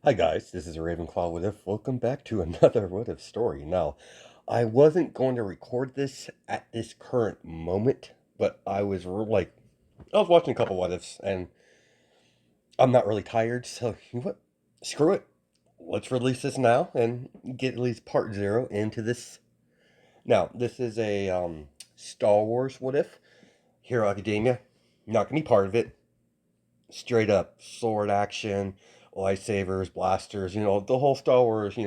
Hi guys, this is Ravenclaw What If. Welcome back to another What If story. Now, I wasn't going to record this at this current moment, but I was watching a couple What Ifs, and I'm not really tired, so you know what? Screw it. Let's release this now and get at least part zero into this. Now, this is a Star Wars What If. Hero Academia, not gonna be part of it. Straight up sword action, lightsabers, blasters, the whole Star Wars,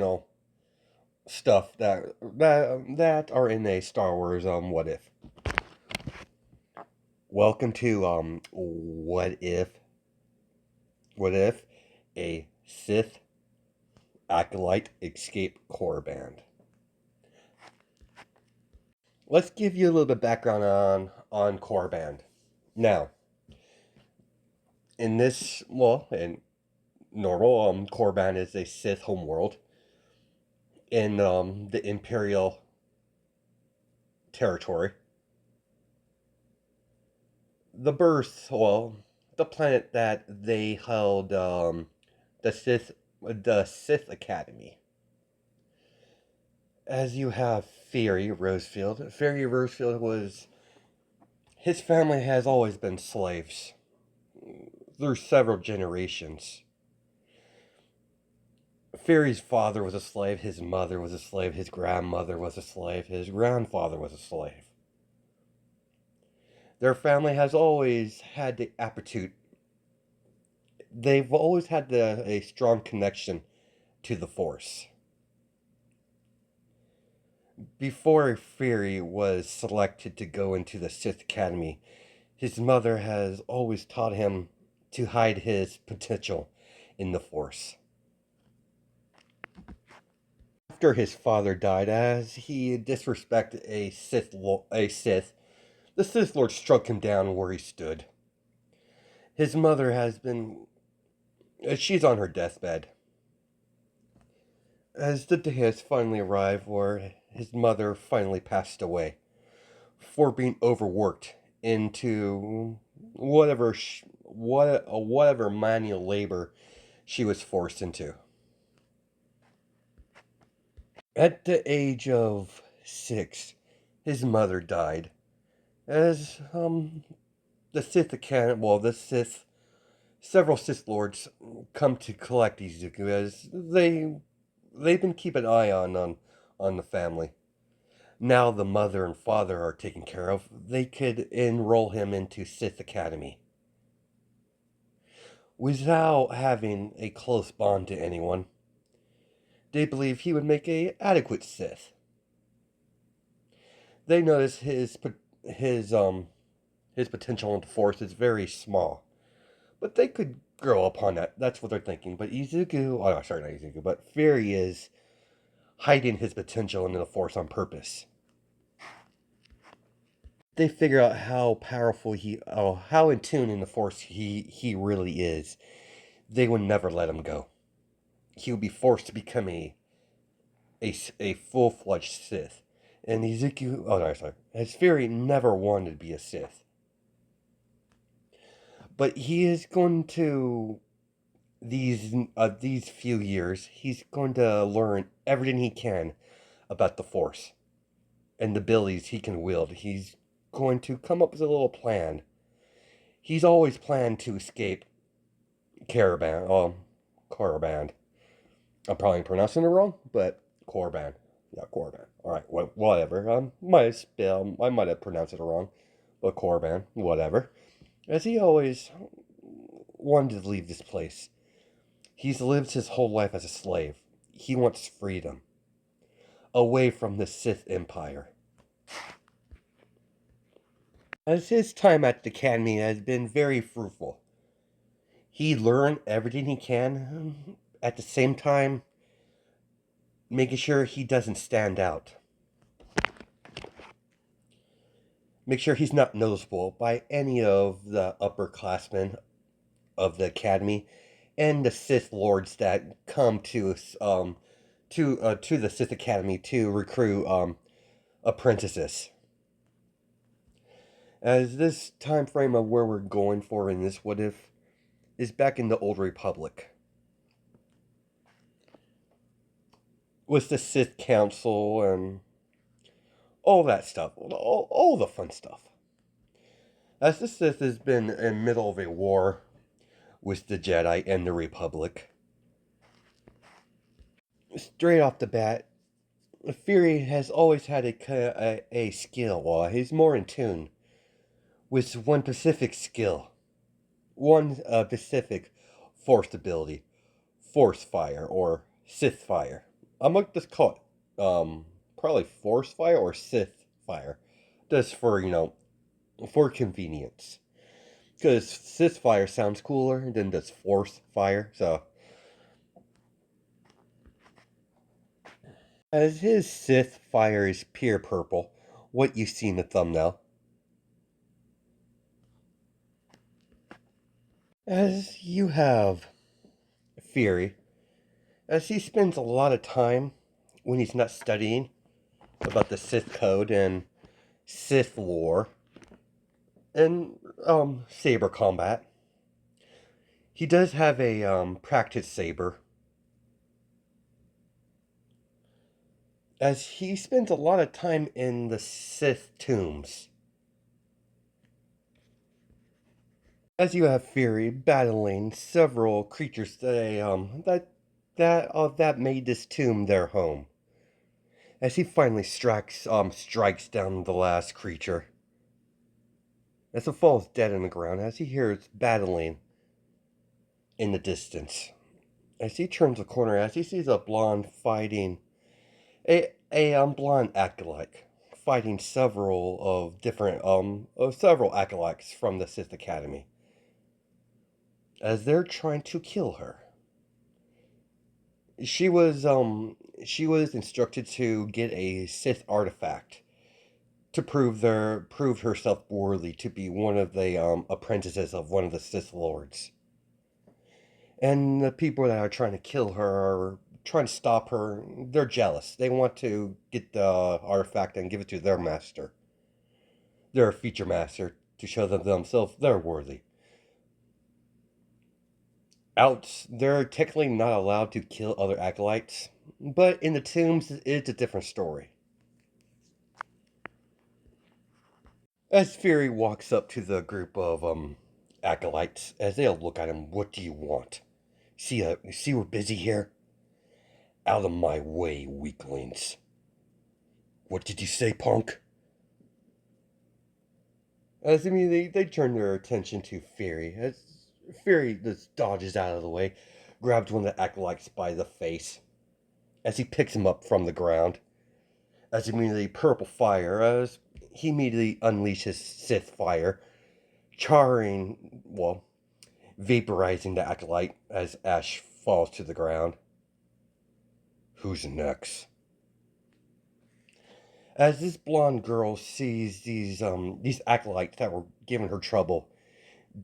stuff that are in a Star Wars What If. Welcome to What if a Sith acolyte escape Korriban. Let's give you a little bit of background on Korriban. Now, in normal Korriban is a Sith homeworld in the Imperial territory. The planet that they held the Sith Academy. As you have Fury Rosefield. Fury Rosefield was his family has always been slaves through several generations. Fury's father was a slave, his mother was a slave, his grandmother was a slave, his grandfather was a slave. Their family has always had the aptitude. They've always had a strong connection to the Force. Before Fury was selected to go into the Sith Academy, his mother has always taught him to hide his potential in the Force. After his father died, as he disrespected the Sith Lord struck him down where he stood. His mother she's on her deathbed. As the day has finally arrived where his mother finally passed away for being overworked into whatever manual labor she was forced into. At the age of 6, his mother died. As the Sith Academy, several Sith Lords come to collect Izuku as they've been keeping an eye on the family. Now the mother and father are taken care of. They could enroll him into Sith Academy without having a close bond to anyone. They believe he would make a adequate Sith. They notice his potential in the Force is very small, but they could grow upon that. That's what they're thinking. But not Izuku, but Fury is hiding his potential into the Force on purpose. They figure out how in tune in the Force he really is. They would never let him go. He would be forced to become a full-fledged Sith. And Izuku, oh no, sorry, as Fury never wanted to be a Sith. But he is going to these few years, he's going to learn everything he can about the Force and the abilities he can wield. He's going to come up with a little plan. He's always planned to escape Korriban. I'm probably pronouncing it wrong, but Korriban. Yeah, Korriban. All right, whatever. I might have pronounced it wrong, but Korriban, whatever. As he always wanted to leave this place. He's lived his whole life as a slave. He wants freedom, away from the Sith Empire. As his time at the Academy has been very fruitful, he learned everything he can, at the same time, making sure he doesn't stand out. Make sure he's not noticeable by any of the upperclassmen of the Academy and the Sith Lords that come to the Sith Academy to recruit apprentices. As this time frame of where we're going for in this what if is back in the Old Republic. with the Sith Council and all that stuff, all the fun stuff. As the Sith has been in the middle of a war with the Jedi and the Republic, straight off the bat, Fury has always had a skill. He's more in tune with one specific skill, one specific force ability, force fire or Sith fire. I'm gonna just call it probably force fire or Sith fire, just for for convenience. Because Sith fire sounds cooler than just force fire. So as his Sith fire is pure purple, what you see in the thumbnail. As you have Fury, as he spends a lot of time when he's not studying about the Sith code and Sith lore and saber combat. He does have a practice saber. As he spends a lot of time in the Sith tombs. As you have Fury battling several creatures that made this tomb their home. As he finally strikes down the last creature. As it falls dead on the ground, as he hears battling in the distance. As he turns the corner, as he sees a blonde fighting a blonde acolyte fighting several acolytes from the Sith Academy as they're trying to kill her. She was instructed to get a Sith artifact to prove herself worthy to be one of the apprentices of one of the Sith Lords. And the people that are trying to kill her are trying to stop her. They're jealous. They want to get the artifact and give it to their master, their future master, to show them themselves they're worthy. They're technically not allowed to kill other acolytes, but in the tombs, it's a different story. As Fury walks up to the group of acolytes, as they all look at him, what do you want? See we're busy here? Out of my way, weaklings. What did you say, punk? As immediately they turn their attention to Fury, as Fury just dodges out of the way, grabs one of the acolytes by the face, as he picks him up from the ground. As immediately purple fire, as he immediately unleashes Sith fire, vaporizing the acolyte as ash falls to the ground. Who's next? As this blonde girl sees these acolytes that were giving her trouble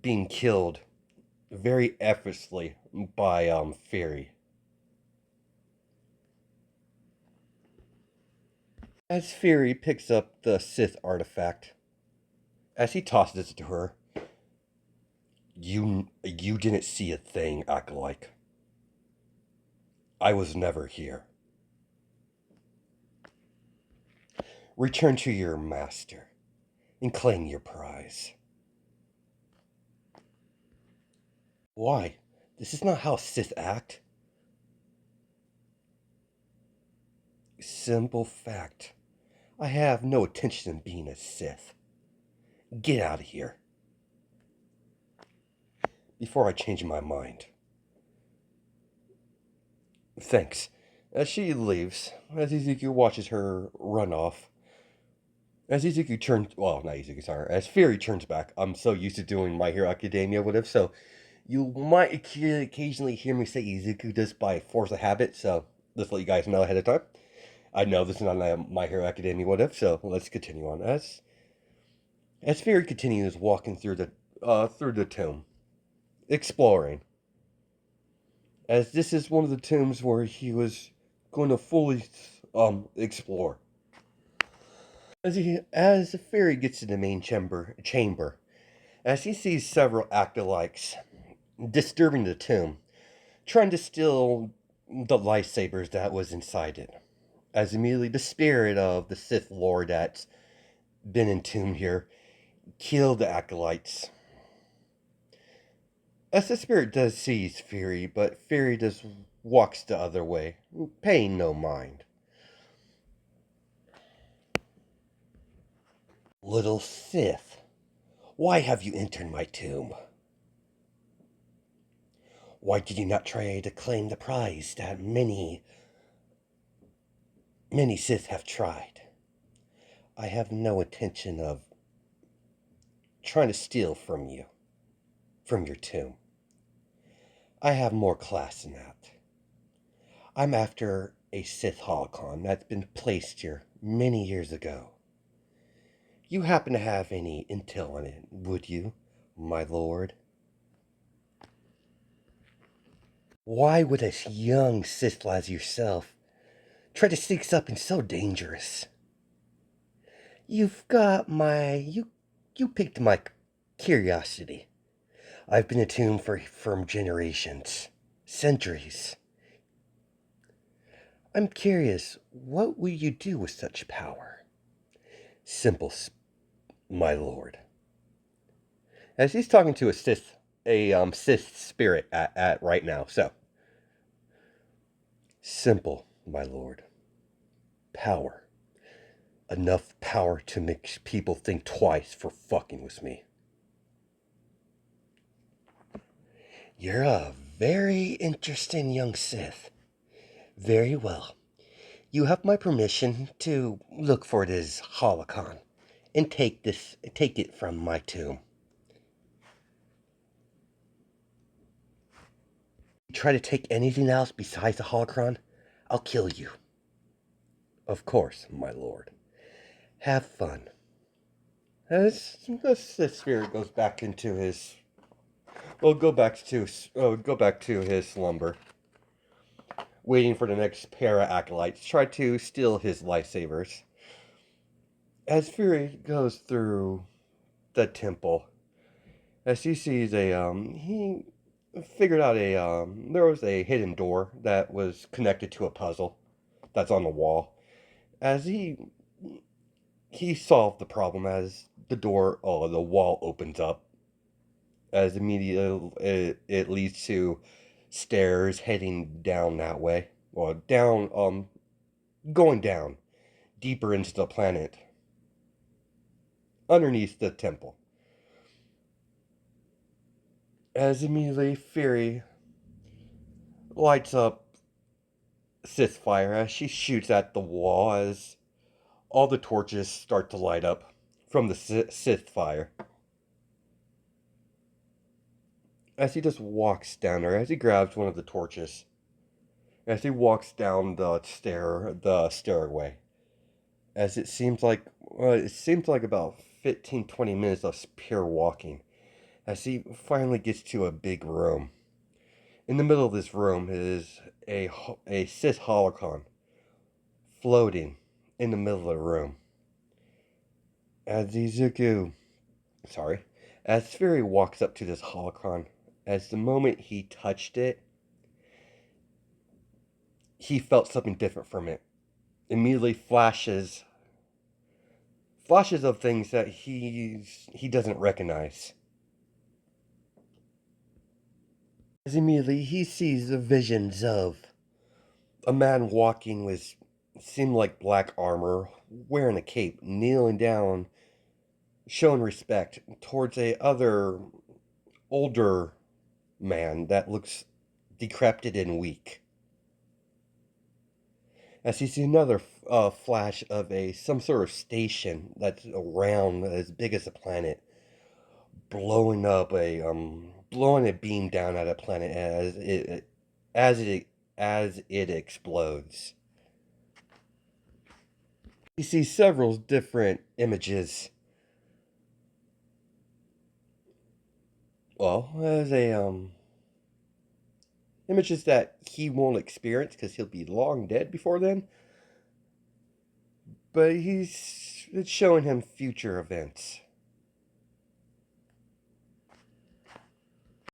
being killed very effortlessly by Fury. As Fury picks up the Sith artifact, as he tosses it to her, you didn't see a thing, acolyte. I was never here. Return to your master and claim your prize. Why? This is not how Sith act. Simple fact. I have no intention in being a Sith. Get out of here. Before I change my mind. Thanks. As she leaves, as Izuku watches her run off, as Izuku turns, well, not Izuku, sorry, as Fury turns back, I'm so used to doing My Hero Academia, whatever, so you might occasionally hear me say Izuku just by force of habit, so just let you guys know ahead of time. I know this is not My Hero Academia, whatever, so let's continue on. As Fury continues walking through the tomb, exploring, as this is one of the tombs where he was going to fully explore. As the Fury gets to the main chamber, as he sees several acolytes disturbing the tomb, trying to steal the lightsabers that was inside it. As immediately the spirit of the Sith Lord that's been entombed here killed the acolytes. As the spirit does seize Fury, but Fury just walks the other way, paying no mind. Little Sith, why have you entered my tomb? Why did you not try to claim the prize that many Sith have tried? I have no intention of trying to steal from you, from your tomb. I have more class than that. I'm after a Sith holocron that's been placed here many years ago. You happen to have any intel on it, would you, my lord? Why would a young Sith as yourself try to sneak something so dangerous? You piqued my curiosity. I've been attuned for generations, centuries. I'm curious, what will you do with such power? Simple, my lord. As he's talking to a Sith spirit at right now. So, simple, my lord. Power. Enough power to make people think twice for fucking with me. You're a very interesting young Sith. Very well. You have my permission to look for this holocron and take it from my tomb. You try to take anything else besides the holocron, I'll kill you. Of course, my lord. Have fun. As the spirit goes back into his, go back to his slumber, waiting for the next pair of acolytes to try to steal his lightsabers. As Fury goes through the temple, as he sees he figured out there was a hidden door that was connected to a puzzle that's on the wall. As he solved the problem as the wall opens up. As immediately it leads to stairs heading down that way, or down, going down deeper into the planet, underneath the temple. As immediately Fury lights up Sith fire as she shoots at the wall as all the torches start to light up from the Sith fire. As he just walks down there, as he grabs one of the torches, as he walks down the stairway, as it seems like about 15-20 minutes of pure walking, as he finally gets to a big room. In the middle of this room is a Sith holocron floating in the middle of the room. As Izuku, sorry, as Fury walks up to this holocron, as the moment he touched it, he felt something different from it. Immediately flashes of things that he doesn't recognize. As immediately he sees the visions of a man walking with seemed like black armor, wearing a cape, kneeling down, showing respect towards a other older man that looks decrepit and weak. As he sees another flash of some sort of station that's around as big as a planet, blowing a beam down at a planet as it explodes. He sees several different images. Well, as images that he won't experience because he'll be long dead before then. But it's showing him future events.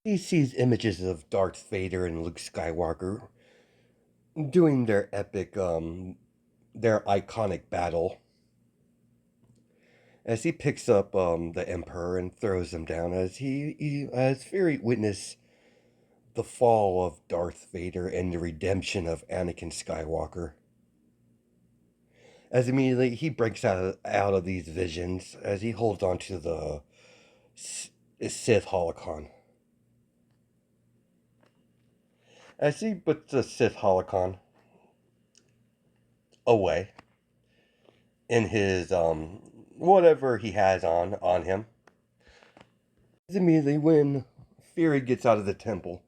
He sees images of Darth Vader and Luke Skywalker doing their epic, their iconic battle. As he picks up the Emperor and throws him down, as Fury witness the fall of Darth Vader and the redemption of Anakin Skywalker. As immediately he breaks out of these visions as he holds on to the Sith holocron. As he puts the Sith holocron away in his whatever he has on him, as immediately when Fury gets out of the temple,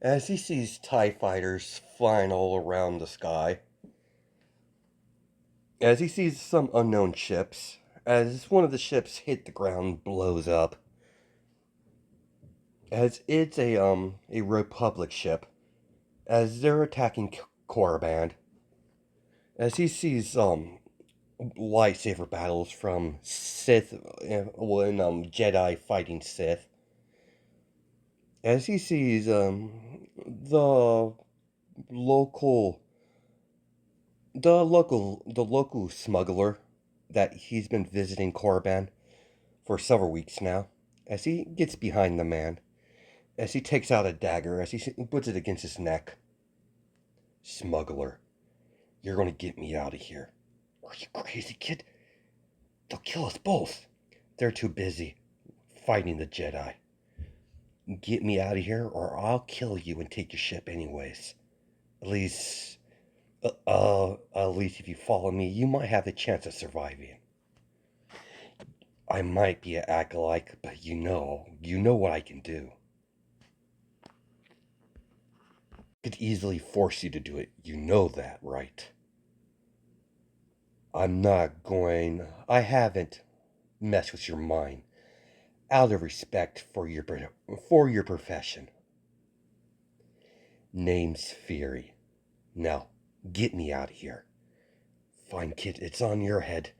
as he sees TIE fighters flying all around the sky, as he sees some unknown ships, as one of the ships hit the ground, blows up, as it's a Republic ship, as they're attacking Korriban, as he sees lightsaber battles from Sith when Jedi fighting Sith, as he sees the local the local smuggler that he's been visiting Korriban for several weeks now, as he gets behind the man, as he takes out a dagger, as he puts it against his neck. Smuggler, you're gonna get me out of here. Are you crazy, kid? They'll kill us both. They're too busy fighting the Jedi. Get me out of here or I'll kill you and take your ship anyways. At least, at least if you follow me, you might have a chance of surviving. I might be an acolyte, but you know what I can do. Could easily force you to do it. You know that, right? I haven't messed with your mind out of respect for your profession. Name's Fury. Now, get me out of here. Fine, kid, it's on your head.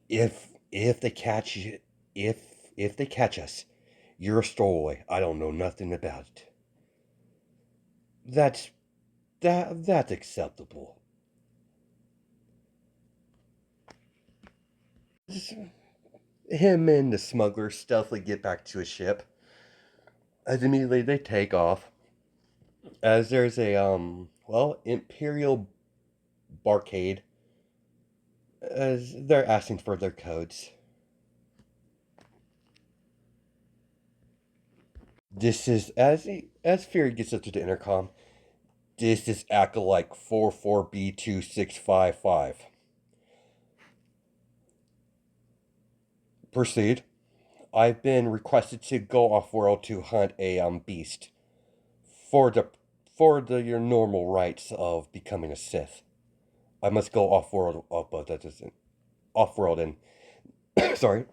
If they catch you, if they catch us, you're a stowaway. I don't know nothing about it. That's that's acceptable. Him and the smuggler stealthily get back to his ship. As immediately they take off. As there's a Imperial barcade. As they're asking for their codes. This is as Fury gets up to the intercom. This is Acolyte 44B2655. Proceed. I've been requested to go off world to hunt a beast for the your normal rights of becoming a Sith. I must go off world. Oh, but that isn't off world. And sorry,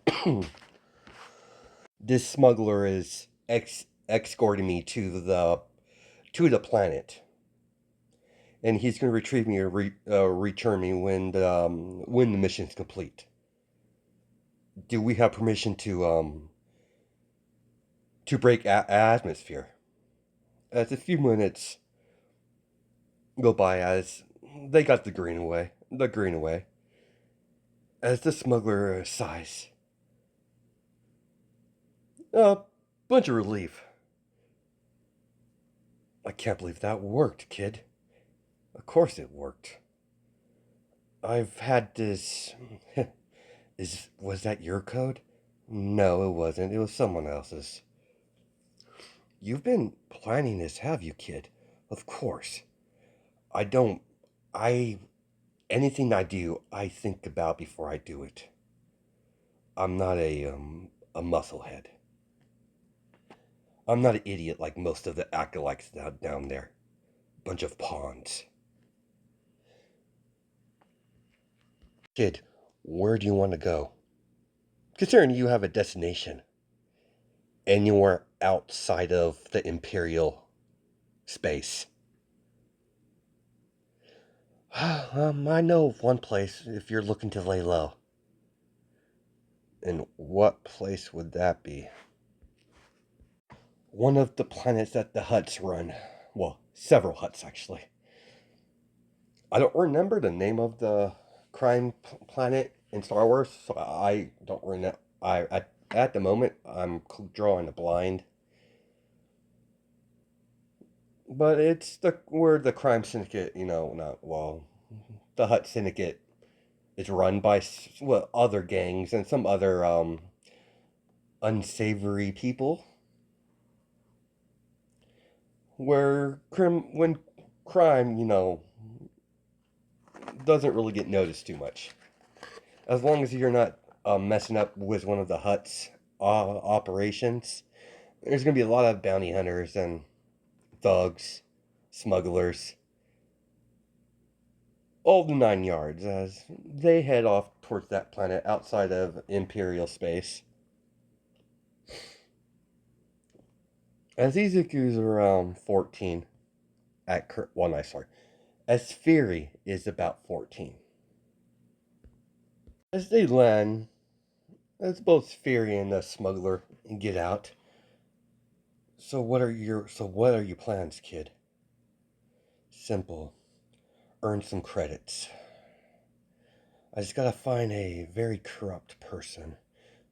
this smuggler is escorting me to the planet, and he's going to retrieve me or return me when the mission's complete. Do we have permission to break atmosphere? As a few minutes go by, as they got the green away, as the smuggler sighs, a bunch of relief. I can't believe that worked, kid. Of course it worked. I've had this. Was that your code? No, it wasn't. It was someone else's. You've been planning this, have you, kid? Of course. I don't. I. Anything I do, I think about before I do it. I'm not a musclehead. I'm not an idiot like most of the acolytes down there. Bunch of pawns. Kid, where do you want to go? Considering you have a destination and you're outside of the Imperial space. I know of one place if you're looking to lay low. And what place would that be? One of the planets that the Hutts run. Well, Several huts, actually. I don't remember the name of the crime planet in Star Wars, so I don't remember. At the moment I'm drawing a blind, but it's the where the crime syndicate, not well, the Hut Syndicate is run by other gangs and some other unsavory people, where when crime doesn't really get noticed too much, as long as you're not messing up with one of the Hut's operations. There's going to be a lot of bounty hunters and thugs, smugglers, all the 9 yards as they head off towards that planet outside of Imperial space. As Izuku's around 14 no, sorry. As Fury is about 14. As they land, as both Fury and the smuggler get out. So what are your plans, kid? Simple. Earn some credits. I just gotta find a very corrupt person.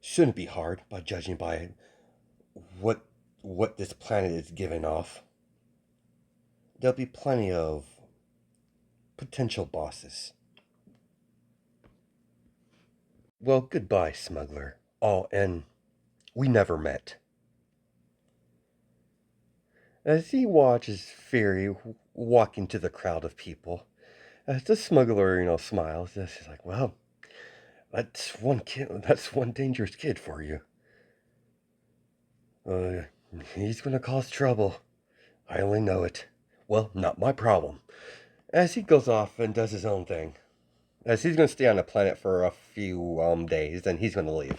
Shouldn't be hard by judging by what what this planet is giving off. There'll be plenty of potential bosses. Well, goodbye, smuggler. Oh, and we never met. As he watches Fury walk into the crowd of people, as the smuggler, smiles, he's like, "Well, that's one kid. That's one dangerous kid for you. Uh, he's gonna cause trouble. I only know it. Well, not my problem." As he goes off and does his own thing, as he's gonna stay on the planet for a few days, then he's gonna leave.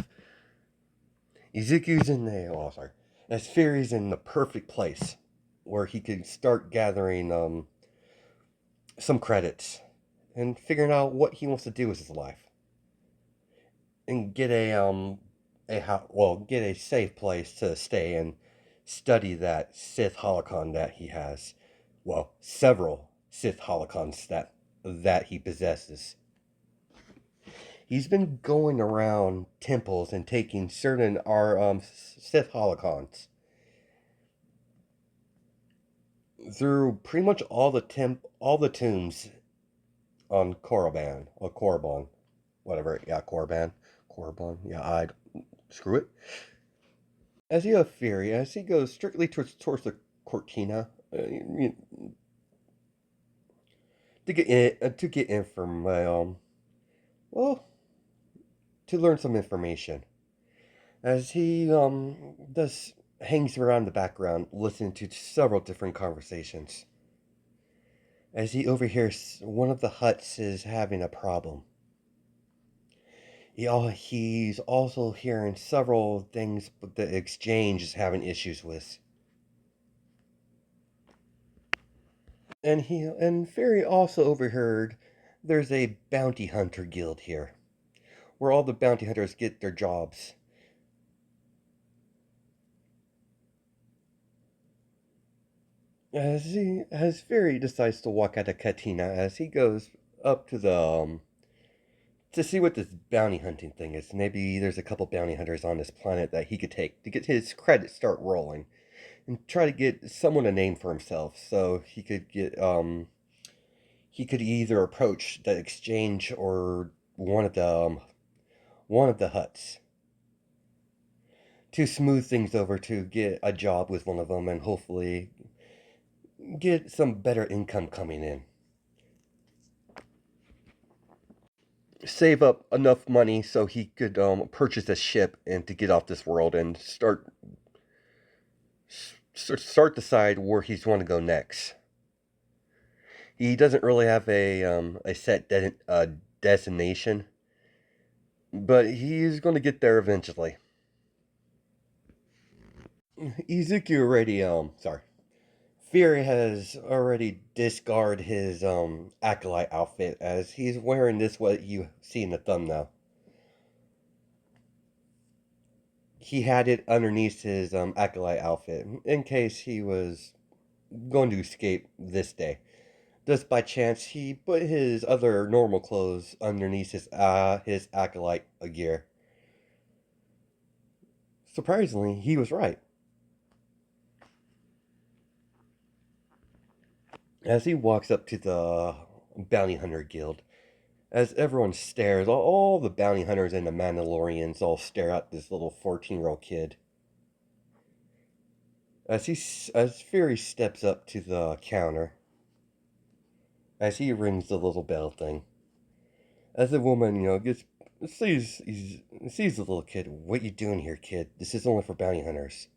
Izuku's in the sorry, as Fury's in the perfect place where he could start gathering some credits and figuring out what he wants to do with his life and get get a safe place to stay and study that Sith holocron that he has. Well, several Sith holocrons that he possesses. He's been going around temples and taking certain Sith holocrons through pretty much all the tombs on Korriban or Korriban, whatever. Yeah, Korriban. Yeah, I screw it. As he has Fury, as he goes strictly towards the Cortina, to get in from well to learn some information. As he does hangs around the background, listening to several different conversations. As he overhears one of the huts is having a problem. He's also hearing several things the exchange is having issues with. And Fairy also overheard there's a bounty hunter guild here, where all the bounty hunters get their jobs. As Fairy decides to walk out of Katina, as he goes up to the to see what this bounty hunting thing is. Maybe there's a couple bounty hunters on this planet that he could take to get his credits start rolling and try to get someone a name for himself so he could either approach the exchange or one of the huts to smooth things over to get a job with one of them and hopefully get some better income coming in. Save up enough money so he could purchase a ship and to get off this world and start decide where he's want to go next. He doesn't really have a set destination, but he's going to get there eventually. Izuku already sorry. Fury has already discarded his acolyte outfit as he's wearing this what you see in the thumbnail. He had it underneath his acolyte outfit in case he was going to escape this day. Just by chance, he put his other normal clothes underneath his acolyte gear. Surprisingly, he was right. As he walks up to the bounty hunter guild, as everyone stares, all the bounty hunters and the Mandalorians all stare at this little 14-year-old kid. As Fury steps up to the counter, as he rings the little bell thing, as the woman, gets sees the little kid. What you doing here, kid? This is only for bounty hunters.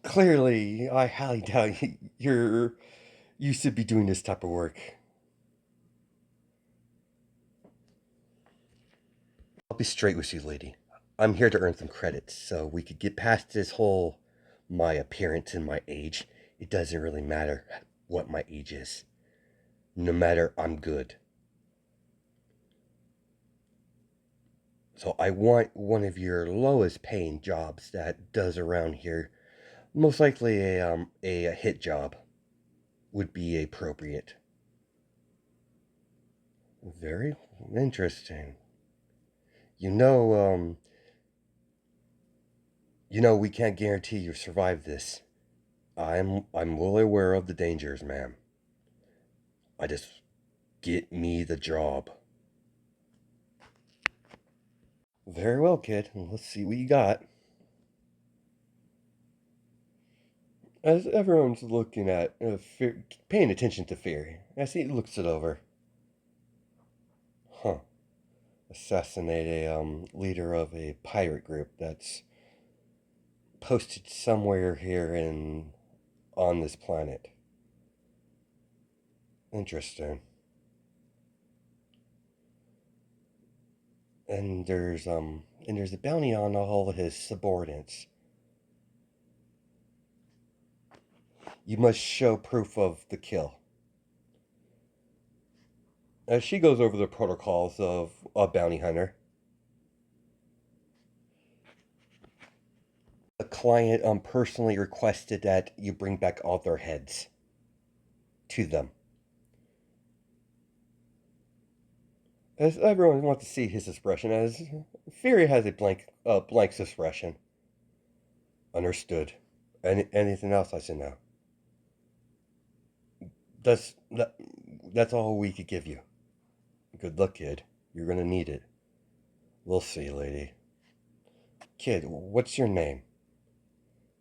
Clearly, I highly doubt you should be doing this type of work. I'll be straight with you, lady. I'm here to earn some credits, so we could get past this whole my appearance and my age. It doesn't really matter what my age is. No matter, I'm good. So I want one of your lowest paying jobs that does around here. Most likely a hit job would be appropriate. Very interesting. You know, we can't guarantee you survive this. I'm well aware of the dangers, ma'am. I just get me the job. Very well, kid. Let's see what you got. As everyone's looking at, paying attention to Fury, as he looks it over. Huh. Assassinate a leader of a pirate group that's posted somewhere here on this planet. Interesting. And there's a bounty on all of his subordinates. You must show proof of the kill. As she goes over the protocols of a bounty hunter, the client personally requested that you bring back all their heads to them. As everyone wants to see his expression, as Fury has a blank expression. Understood. Anything else I should know? That's that, that's all we could give you. Good luck, kid. You're gonna need it. We'll see, lady. Kid, what's your name?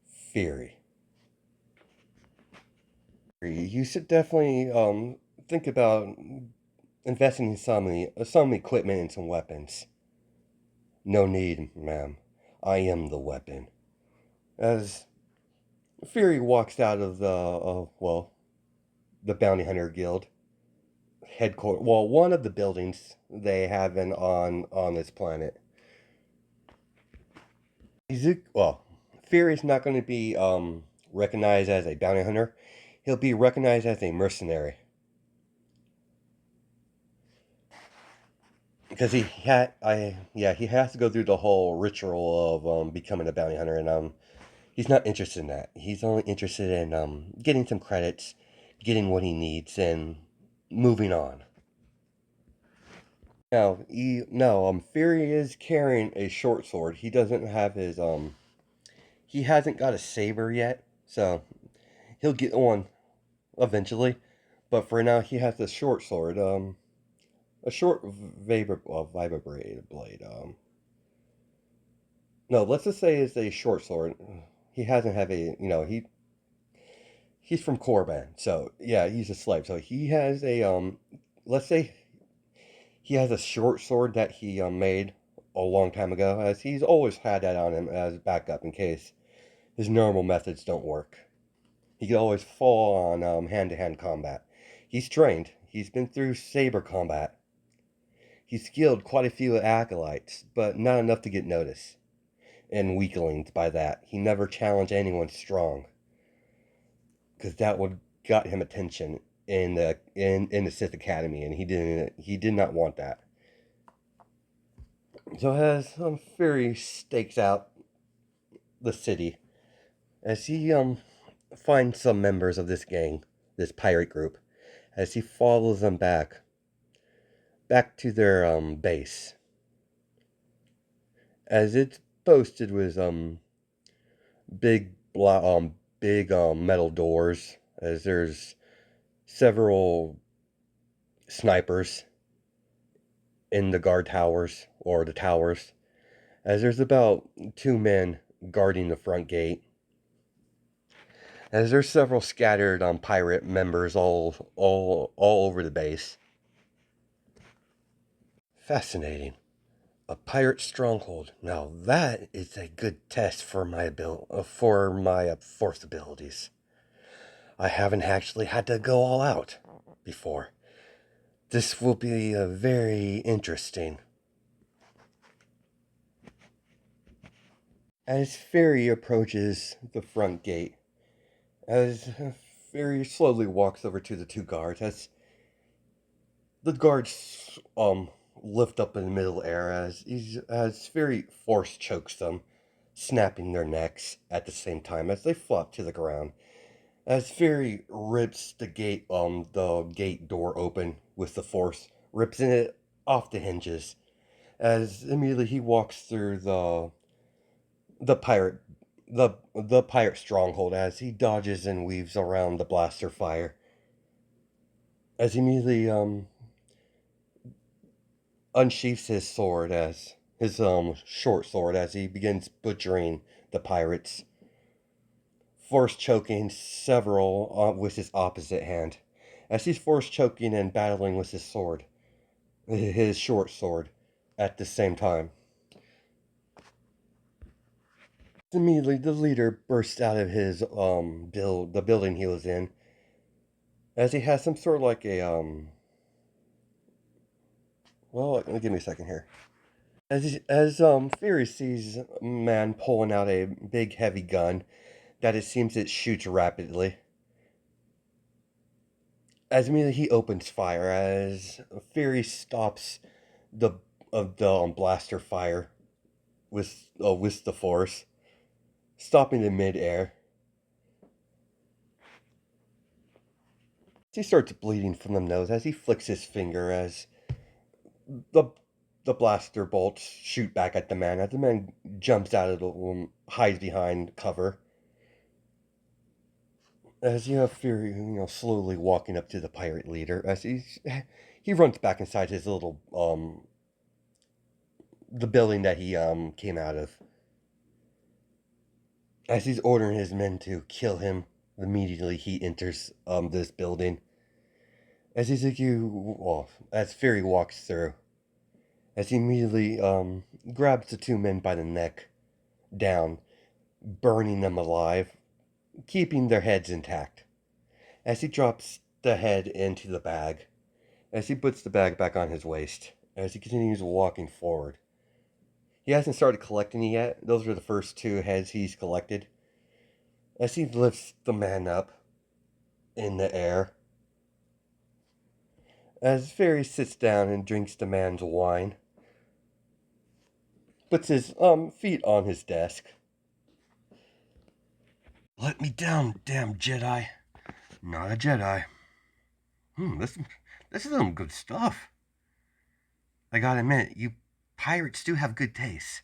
Fury. You should definitely think about investing in some equipment and some weapons. No need, ma'am. I am the weapon. As Fury walks out of the Bounty Hunter Guild headquarters. Well, one of the buildings they have on this planet. Well, Fury's not going to be recognized as a bounty hunter. He'll be recognized as a mercenary because he has to go through the whole ritual of becoming a bounty hunter, and he's not interested in that. He's only interested in getting some credits, getting what he needs, and moving on. Now, no, Fury is carrying a short sword. He doesn't have he hasn't got a saber yet, so he'll get one eventually. But for now, he has a short sword, a short vibrated blade. No, let's just say it's a short sword. He hasn't have a, he's from Korriban, so yeah, he's a slave. So he has a, let's say he has a short sword that he made a long time ago, as he's always had that on him as backup in case his normal methods don't work. He can always fall on hand-to-hand combat. He's trained. He's been through saber combat. He's skilled quite a few acolytes, but not enough to get noticed and weaklings by that. He never challenged anyone strong, because that would got him attention in the Sith Academy, and he did not want that. So as Fury stakes out the city, as he finds some members of this gang, this pirate group, as he follows them back to their base, as it's boasted with big big metal doors, as there's several snipers in the guard towers or the towers, as there's about two men guarding the front gate, as there's several scattered pirate members all over the base. Fascinating. A pirate stronghold. Now that is a good test for my force abilities. I haven't actually had to go all out before. This will be very interesting. As Fairy approaches the front gate, as Fairy slowly walks over to the two guards, as the guards lift up in the middle air, as Fairy force chokes them, snapping their necks at the same time as they flop to the ground. As Fairy rips the gate door open with the force, rips it off the hinges. As immediately he walks through the pirate the pirate stronghold, as he dodges and weaves around the blaster fire. As he immediately unsheaths his sword, as his short sword, as he begins butchering the pirates, force choking several with his opposite hand. As he's force choking and battling with his short sword, at the same time. Immediately, the leader bursts out of the building he was in, as he has some sort of like a Well, give me a second here. As Fury sees a man pulling out a big heavy gun that it seems it shoots rapidly. As immediately he opens fire, as Fury stops the the blaster fire with the force, stopping in midair. He starts bleeding from the nose as he flicks his finger, as the the blaster bolts shoot back at the man, as the man jumps out of the hides behind cover. As you have Fury, slowly walking up to the pirate leader, as he runs back inside his little the building that he came out of. As he's ordering his men to kill him immediately he enters this building. As he's like as Fury walks through, as he immediately grabs the two men by the neck down, burning them alive, keeping their heads intact. As he drops the head into the bag, as he puts the bag back on his waist, as he continues walking forward. He hasn't started collecting it yet. Those are the first two heads he's collected. As he lifts the man up in the air, as Fairy sits down and drinks the man's wine, puts his feet on his desk. Let me down, damn Jedi. Not a Jedi. This is some good stuff. I gotta admit, you pirates do have good taste.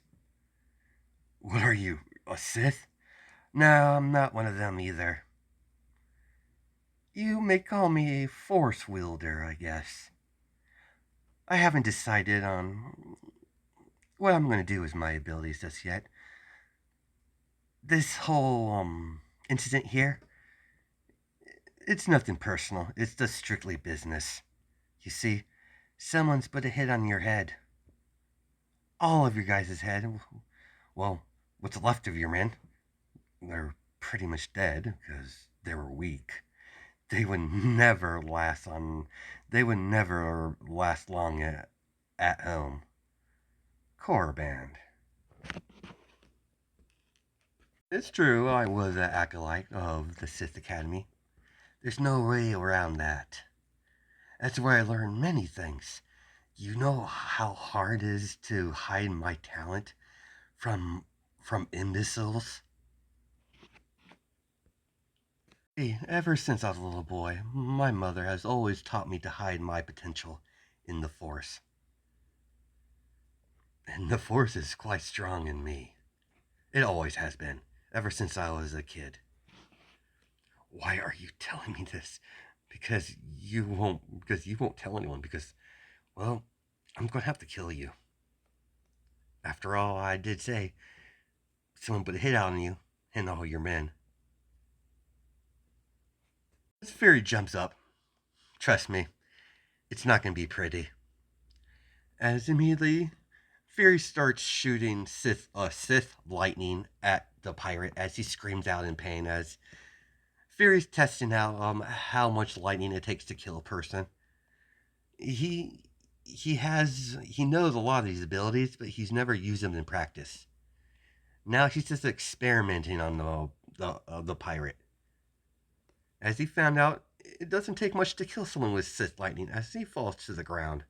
What are you, a Sith? No, I'm not one of them either. You may call me a force wielder, I guess. I haven't decided on what I'm going to do with my abilities just yet. This whole incident here, it's nothing personal. It's just strictly business. You see, someone's put a hit on your head. All of your guys' head. Well, what's left of your men? They're pretty much dead because they were weak. They would never last on. They would never last long at home. Korriban. It's true, I was an acolyte of the Sith Academy. There's no way around that. That's where I learned many things. You know how hard it is to hide my talent from imbeciles? Ever since I was a little boy, my mother has always taught me to hide my potential in the Force. And the Force is quite strong in me. It always has been, ever since I was a kid. Why are you telling me this? Because you won't tell anyone, because, well, I'm going to have to kill you. After all, I did say someone put a hit on you and all your men. This fairy jumps up. Trust me, it's not going to be pretty. As immediately, Fury starts shooting Sith lightning at the pirate as he screams out in pain. As Fury's testing out how much lightning it takes to kill a person. He he knows a lot of these abilities, but he's never used them in practice. Now he's just experimenting on the pirate. As he found out, it doesn't take much to kill someone with Sith lightning. As he falls to the ground.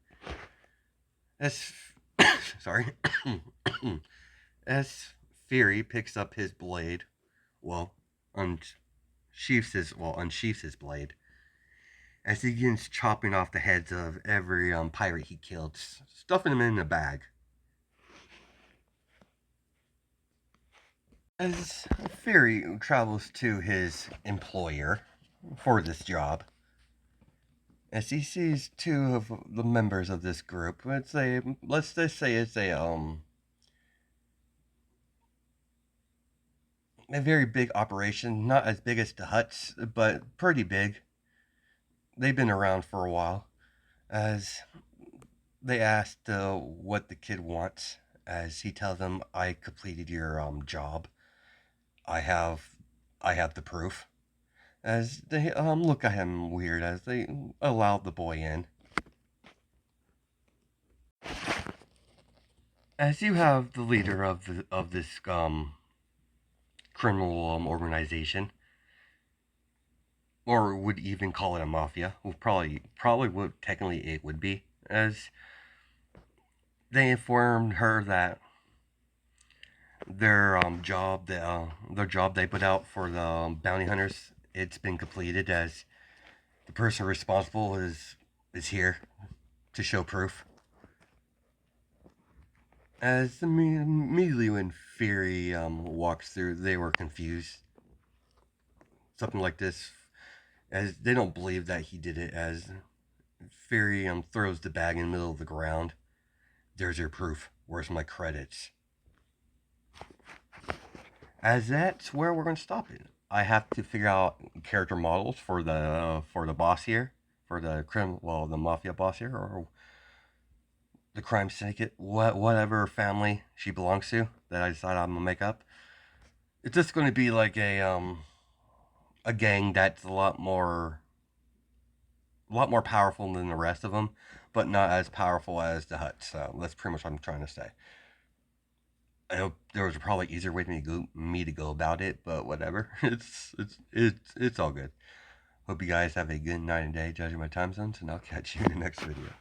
As sorry, as Fury picks up his blade, well, unsheaths his blade, as he begins chopping off the heads of every pirate he killed, stuffing them in a bag. As Fury travels to his employer for this job, as he sees two of the members of this group, let's just say it's a very big operation, not as big as the Huts, but pretty big. They've been around for a while. As they asked what the kid wants, as he tells them, "I completed your job. I have the proof." As they look at him weird as they allow the boy in. As you have the leader of this criminal organization, or would even call it a mafia, well, probably would technically it would be, as they informed her that their job they put out for the bounty hunters, it's been completed, as the person responsible is here to show proof. As immediately when Fury walks through, they were confused. Something like this, as they don't believe that he did it. As Fury throws the bag in the middle of the ground. "There's your proof. Where's my credits?" As that's where we're going to stop it. I have to figure out character models for the boss here, for the mafia boss here, or the crime syndicate, whatever family she belongs to that I decide I'm gonna make up. It's just going to be like a gang that's a lot more powerful than the rest of them, but not as powerful as the Hutt. So that's pretty much what I'm trying to say. I know there was probably easier way to go about it, but whatever. It's all good. Hope you guys have a good night and day judging my time zones, and I'll catch you in the next video.